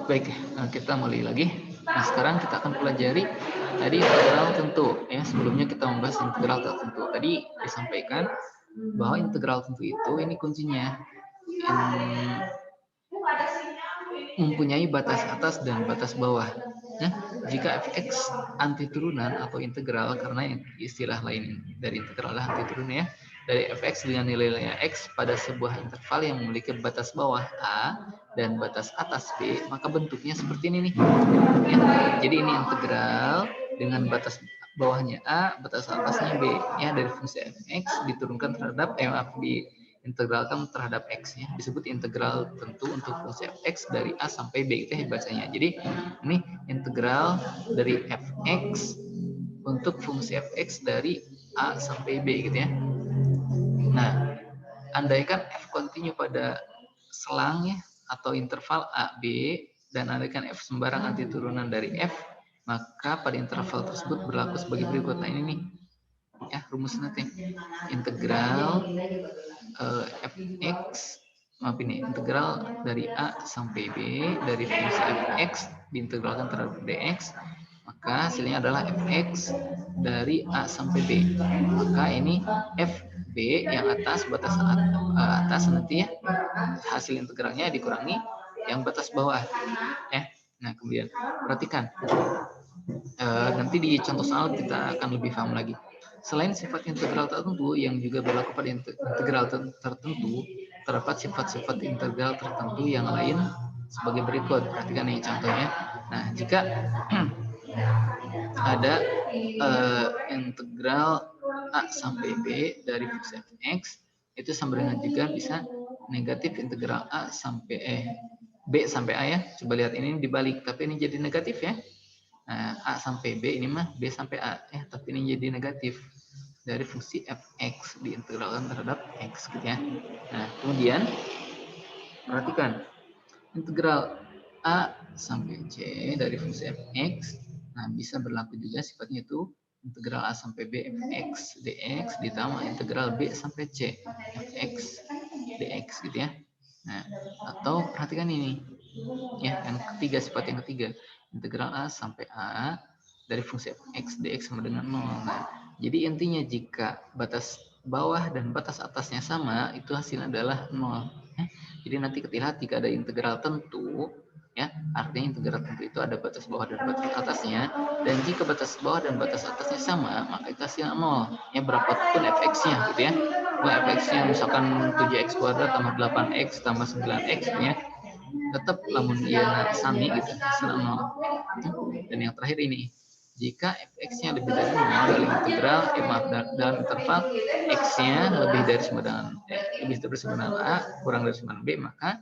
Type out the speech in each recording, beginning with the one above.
Baik, kita mulai lagi. Nah, sekarang kita akan pelajari tadi integral tentu. Ya, sebelumnya kita membahas integral tertentu. Tadi disampaikan bahwa integral tentu itu ini kuncinya mempunyai batas atas dan batas bawah. Ya, jika fx anti turunan atau integral, karena istilah lain dari integral adalah anti turunan ya, dari fx dengan nilai x pada sebuah interval yang memiliki batas bawah a dan batas atas b, maka bentuknya seperti ini nih. Ya, jadi ini integral dengan batas bawahnya a, batas atasnya b. Ya, dari fungsi fx diturunkan terhadap diintegralkan terhadap x ya, disebut integral tentu untuk fungsi fx dari a sampai b, itu ya bacanya. Jadi ini integral dari fx untuk fungsi fx dari a sampai b gitu ya. Nah, andaikan f kontinu pada selang ya atau interval a b, dan andaikan f sembarang anti turunan dari f, maka pada interval tersebut berlaku sebagai berikut. Nah, ini nih ya rumusnya nanti integral fx, maaf ini integral dari a sampai b dari fungsi fx diintegralkan terhadap dx, maka hasilnya adalah fx dari a sampai b. Maka ini fb yang atas, batas atas nanti ya, hasil integralnya dikurangi yang batas bawah ya. Nah, kemudian perhatikan nanti di contoh soal kita akan lebih paham lagi. Selain sifat integral tertentu yang juga berlaku pada integral tertentu, terdapat sifat-sifat integral tertentu yang lain sebagai berikut. Perhatikan nih contohnya. Nah, jika ada integral a sampai b dari fungsi fx, itu sama dengan juga bisa negatif integral a sampai b sampai a ya. Coba lihat ini dibalik, tapi ini jadi negatif ya. Nah, a sampai b ini mah b sampai a ya, tapi ini jadi negatif dari fungsi fx diintegralkan terhadap x gitu ya. Nah, kemudian perhatikan integral a sampai c dari fungsi fx, nah bisa berlaku juga sifatnya itu integral a sampai b fx dx ditambah integral b sampai c fx dx gitu ya. Nah, atau perhatikan ini ya, yang ketiga, sifat yang ketiga, integral a sampai a dari fungsi fx dx sama dengan 0. Nah, jadi intinya jika batas bawah dan batas atasnya sama, itu hasilnya adalah 0 ya. Jadi nanti jika ada integral tentu ya, artinya integral tentu itu ada batas bawah dan batas atasnya, dan jika batas bawah dan batas atasnya sama, maka itu hasilnya 0 ya, berapapun fx-nya gitu ya. Fx-nya misalkan 7x kuadrat tambah 8x tambah 9x ya, tetap lamun ia sami gitu selama. Dan yang terakhir ini, jika fx-nya lebih dari 0 dalam integral dalam interval x-nya lebih dari sama dengan a kurang dari sama dengan b, maka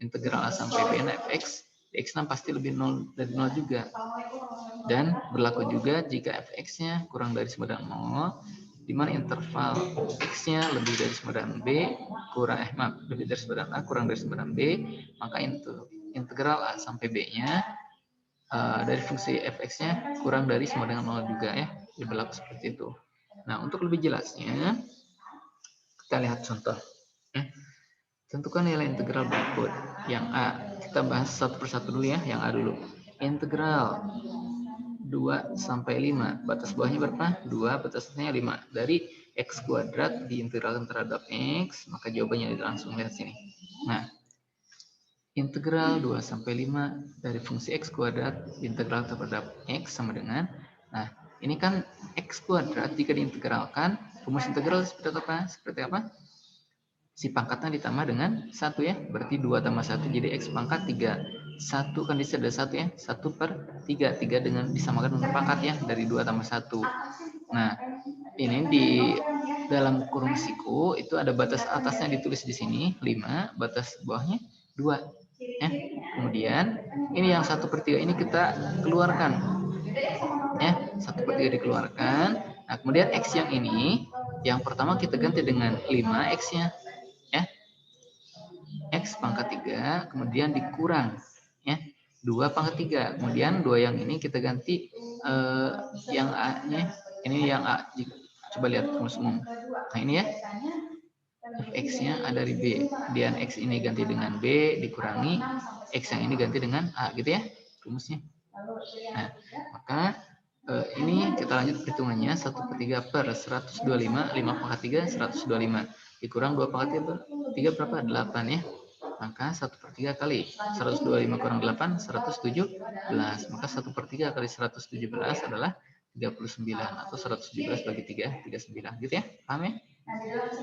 integral a sampai b na fx dx pasti lebih 0 dari 0 juga. Dan berlaku juga jika fx-nya kurang dari sama dengan 0, di mana interval x-nya lebih dari sama dengan b lebih dari sama dengan a kurang dari sama dengan b, maka integral a sampai b-nya dari fungsi fx-nya kurang dari sama dengan 0 juga ya. Berlaku seperti itu. Nah, untuk lebih jelasnya kita lihat contoh. Tentukan nilai integral berikut. Yang a, kita bahas satu persatu dulu ya, yang a dulu. Integral 2 sampai 5. Batas bawahnya berapa? 2, batas atasnya 5. Dari x kuadrat diintegralkan terhadap x, maka jawabannya langsung lihat sini. Nah, integral 2 sampai 5 dari fungsi x kuadrat diintegral terhadap x sama dengan, nah, ini kan x kuadrat jika diintegralkan, rumus integral seperti apa? Si pangkatnya ditambah dengan 1 ya, berarti 2 tambah 1 jadi x pangkat 3. 1 kan di sini ada 1 ya, 1/3. 3 dengan disamakan dengan pangkat ya, dari 2 tambah 1. Nah, ini di dalam kurung siku itu ada batas atasnya ditulis di sini 5, batas bawahnya 2 ya. Kemudian ini yang 1/3 ini kita keluarkan ya, 1/3 dikeluarkan. Nah, kemudian x yang ini yang pertama kita ganti dengan 5 x-nya ya, x pangkat 3, kemudian dikurang ya 2 pangkat 3, kemudian 2 yang ini kita ganti yang a nya, ini yang a, coba lihat rumus umum. Nah, ini ya, fx-nya A dari B. Kemudian x ini ganti dengan B dikurangi x yang ini ganti dengan A gitu ya rumusnya. Nah, maka ini kita lanjut perhitungannya 1/3 per 125 5 pangkat 3 125 dikurang 2 pangkat 3 berapa 8 ya. Maka 1/3 kali 125 kurang 8 117 maka 1/3 kali 117 adalah 39 atau 117 bagi 3 39 gitu ya paham ya.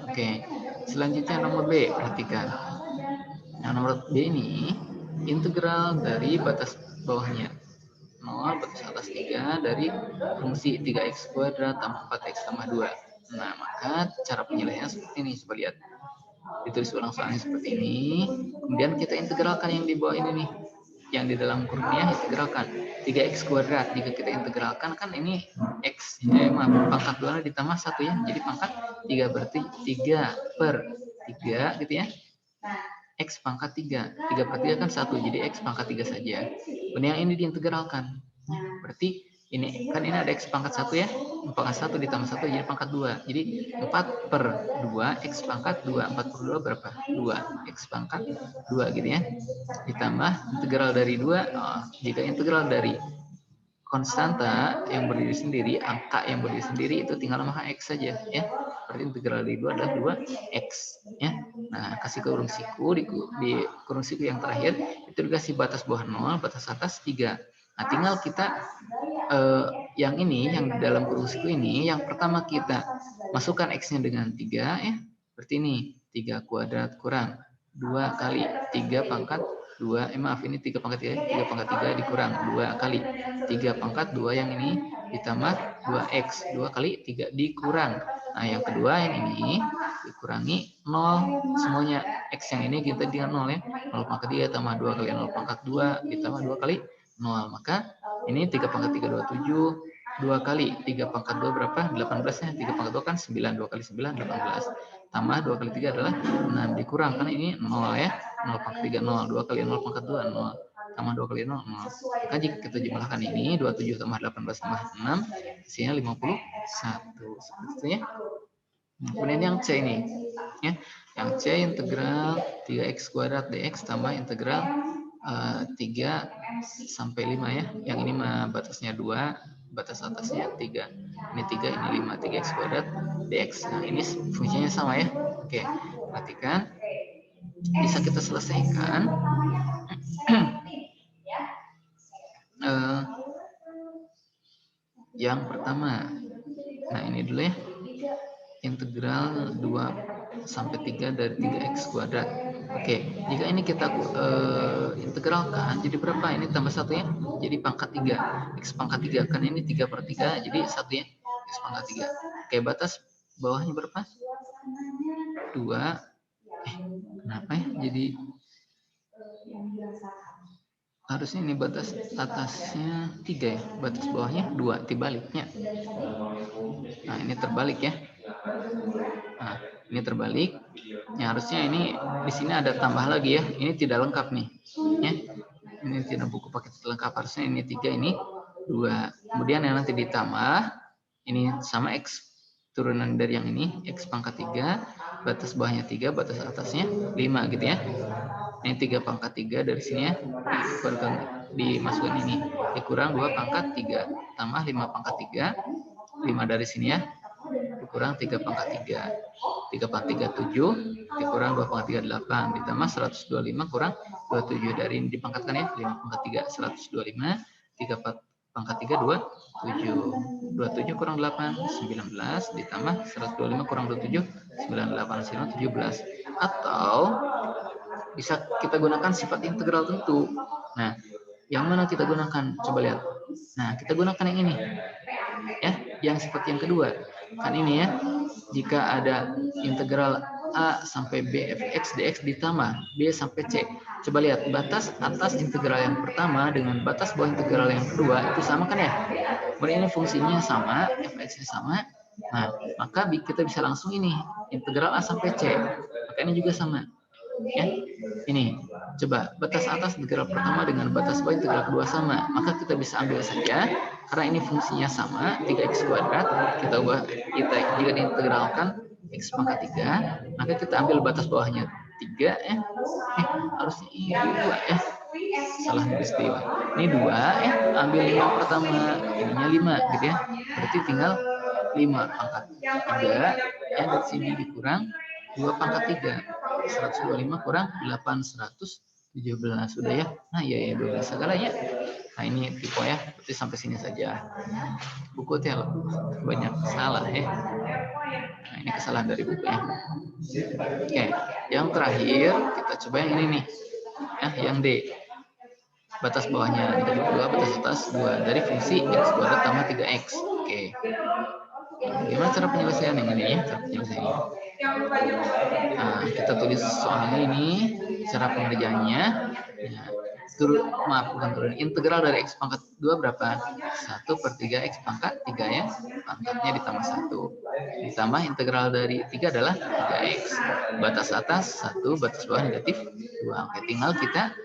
Oke, selanjutnya nomor B, perhatikan. Nah, nomor B ini integral dari batas bawahnya 0 batas atas 3 dari fungsi 3x kuadrat tambah 4x tambah 2. Nah, maka cara penyelesaiannya seperti ini, coba lihat. Ditulis ulang soalnya seperti ini. Kemudian kita integralkan yang di bawah ini nih. Yang di dalam kurungnya integralkan 3x kuadrat. Jika kita integralkan kan ini x pangkat 2 ditambah 1 ya. Jadi pangkat 3 berarti 3 per 3 gitu ya. X pangkat 3. 3/3 kan 1. Jadi X pangkat 3 saja. Kemudian yang ini diintegralkan. Berarti ini kan ini ada X pangkat 1 ya. Pangkat 1 ditambah 1 jadi pangkat 2. Jadi 4/2 X pangkat 2. 4/2 berapa? 2. X pangkat 2 gitu ya. Ditambah integral dari 2. Jika integral dari konstanta yang berdiri sendiri, angka yang berdiri sendiri itu tinggal maka X saja ya. Berarti integral dari 2 adalah 2X ya. Nah, kasih kurung siku di kurung siku yang terakhir itu dikasih batas bawah 0, batas atas 3. Nah, tinggal kita yang ini yang di dalam kurung siku ini yang pertama kita masukkan X-nya dengan 3 ya. Berarti ini 3 kuadrat kurang 2 kali 3 pangkat 2, maaf ini 3 pangkat 3, 3 pangkat 3 dikurang 2 kali 3 pangkat 2 yang ini ditambah 2x 2 kali 3 dikurang. Nah, yang kedua yang ini dikurangi 0 semuanya. X yang ini kita dengan 0 ya. 0 pangkat 3 tambah 2 kali 0 pangkat 2 ditambah 2 kali 0. Maka ini 3 pangkat 3 27 2 kali 3 pangkat 2 berapa? 18 ya. 3 pangkat 2 kan 9, 2 kali 9 18. Tambah 2 kali 3 adalah 6 dikurang karena ini 0 ya. 0 pangkat 3 0, 2 kali 0 pangkat 2 0. Tambah 2 kali 0 0. Maka jika kita jumlahkan ini 27 tambah 18 tambah 6 hasilnya 51. Seperti itu ya. Kemudian yang C ini ya. Yang C integral 3x kuadrat dx tambah integral 3 sampai 5 ya. Yang ini mah batasnya 2, batas atasnya 3. Ini 3, ini 5, 3x kuadrat dx. Nah, ini fungsinya sama ya. Oke, perhatikan. Bisa kita selesaikan. Yang pertama. Nah, ini dulu ya. Integral 2 sampai 3 dari 3x kuadrat. Oke, jika ini kita integralkan jadi berapa? Ini tambah 1 ya. Jadi pangkat 3. X pangkat 3 kan ini 3/3 jadi 1 ya. X pangkat 3. Oke, batas bawahnya berapa? 2. Kenapa ya? Jadi harusnya ini batas atasnya 3 ya. Batas bawahnya 2, dibaliknya. Nah, ini terbalik ya. Nah, ini terbalik. Ya, harusnya ini di sini ada tambah lagi ya. Ini tidak lengkap nih. Ya. Ini tidak buku paket lengkap. Harusnya ini 3, ini 2. Kemudian yang nanti ditambah ini sama X turunan dari yang ini X pangkat 3, batas bawahnya 3, batas atasnya 5 gitu ya. Ini 3 pangkat 3 dari sini ya. Dimasukkan ini dikurang 2 pangkat 3 tambah 5 pangkat 3. 5 dari sini ya. Dikurang 3 pangkat 3. 3 pangkat 3 7 dikurang 2 pangkat 3 8 ditambah 125 kurang 27 dari ini dipangkatkan ya. 5 pangkat 3 125 3 pangkat 3 27 27 kurang 8 19 ditambah 125 kurang 27 98 hasilnya 17. Atau bisa kita gunakan sifat integral tentu. Nah, yang mana kita gunakan? Coba lihat. Nah, kita gunakan yang ini. Ya, yang sifat yang kedua. Kan ini ya. Jika ada integral A sampai B fx dx ditambah B sampai C. Coba lihat batas atas integral yang pertama dengan batas bawah integral yang kedua itu sama kan ya? Kemudian ini fungsinya sama, fx-nya sama. Nah, maka kita bisa langsung ini integral A sampai C. Maka ini juga sama. Ya, ini coba batas atas integral pertama dengan batas bawah integral kedua sama, maka kita bisa ambil saja karena ini fungsinya sama 3x kuadrat kita jika diintegralkan X pangkat 3, maka kita ambil batas bawahnya 3 ya. Harusnya ini 2 ya. Salah nulis dewa. Ini 2 ya, ambil 5 pertama, ininya 5 gitu ya. Berarti tinggal 5 pangkat 3 ya, dari sini dikurang 2 pangkat 3. 125 kurang 8, 117 sudah ya. Nah, ya 12 segalanya. Nah, ini tipe ya. Berarti sampai sini saja. Buku tel banyak salah ya. Nah, ini kesalahan dari buku ya. Oke, yang terakhir kita coba yang ini nih. Ya, yang D. Batas bawahnya negatif 2, batas atas 2 dari fungsi x kuadrat tambah 3x. Oke. Gimana cara penyelesaian yang ini ya? Cara penyelesaiannya. Nah, kita tulis soalnya ini cara pengerjaannya. Ya, bukan turun. Integral dari x pangkat 2 berapa? 1/3 x pangkat 3 ya. Pangkatnya ditambah 1. Ditambah integral dari 3 adalah 3x. Batas atas 1, batas bawah negatif 2. Oke, tinggal kita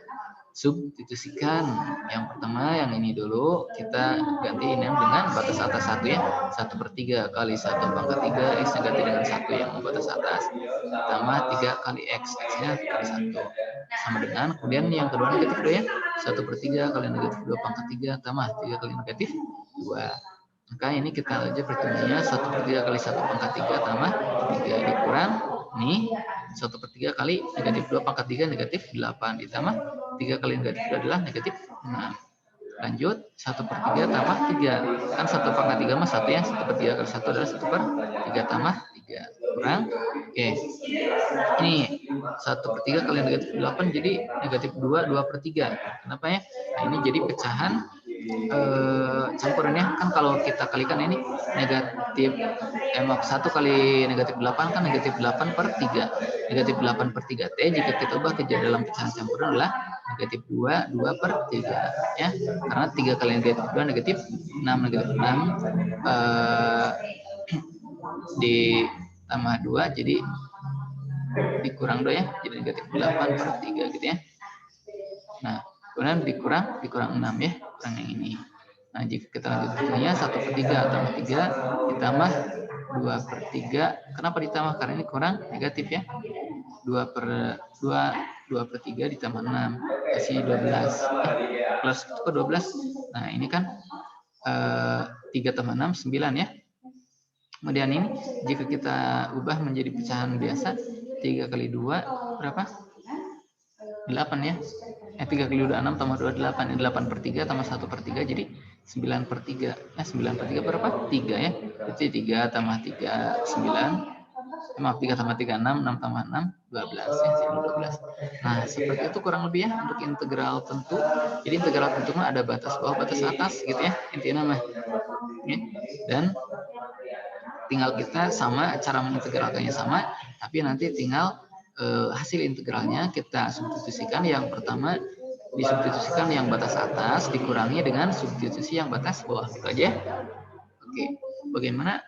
substitusikan. Yang pertama yang ini dulu kita gantiin dengan batas atas 1 ya. 1/3 kali 1 pangkat 3 x nya ganti dengan 1 yang batas atas tambah 3 kali x nya kali 1 sama dengan, kemudian yang kedua negatif 2 ya. 1/3 kali negatif 2 pangkat 3 tambah 3 kali negatif 2. Maka ini kita aja perhitungannya 1/3 kali 1 pangkat 3 tambah 3 dikurang nih 1/3 kali negatif 2 pangkat 3 negatif 8 ditambah 3 kali negatif 2 adalah negatif 6. Lanjut 1/3 tambah 3. Kan 1 pangkat 3 mah 1 ya. 1/3 kali 1 adalah 1/3 tambah 3. Kurang. Oke. Ini 1/3 kali negatif 8 jadi negatif 2, 2/3. Kenapa ya? Nah, ini jadi pecahan campurannya. Kan kalau kita kalikan ini negatif 1 kali negatif 8 kan negatif 8/3. Negatif 8/3 T jika kita ubah ke dalam pecahan campuran adalah negatif 2, 2/3 ya. Karena 3 kali negatif 2 negatif 6, negatif 6 ditambah 2 jadi dikurang 2 ya, jadi negatif 8/3 gitu ya. Nah, kemudian dikurang 6 ya, kurang yang ini. Nah, jika kita lanjutkannya 1/3 tambah 3 ditambah 2/3. Kenapa ditambah? Karena ini kurang negatif ya. 2/3 ditambah 6 kasih 12. Plus itu ke 12. Nah, ini kan 3 tambah 6 9 ya. Kemudian ini jika kita ubah menjadi pecahan biasa 3 kali 2 berapa? 8 ya. 3 kali 2 6 tambah 2 8. 8/3 tambah 1/3 jadi 9/3. 9/3 berapa? 3 ya. Jadi 3 tambah 3 9. Maaf 3 tambah 3 6, 6 tambah 6 12 ya, 12. Nah, seperti itu kurang lebih ya untuk integral tentu. Jadi integral tentu mah ada batas bawah, batas atas gitu ya. Intinya mah. Ya. Dan tinggal kita sama cara mengintegralkannya sama, tapi nanti tinggal hasil integralnya kita substitusikan. Yang pertama disubstitusikan yang batas atas dikurangi dengan substitusi yang batas bawah gitu aja. Oke, bagaimana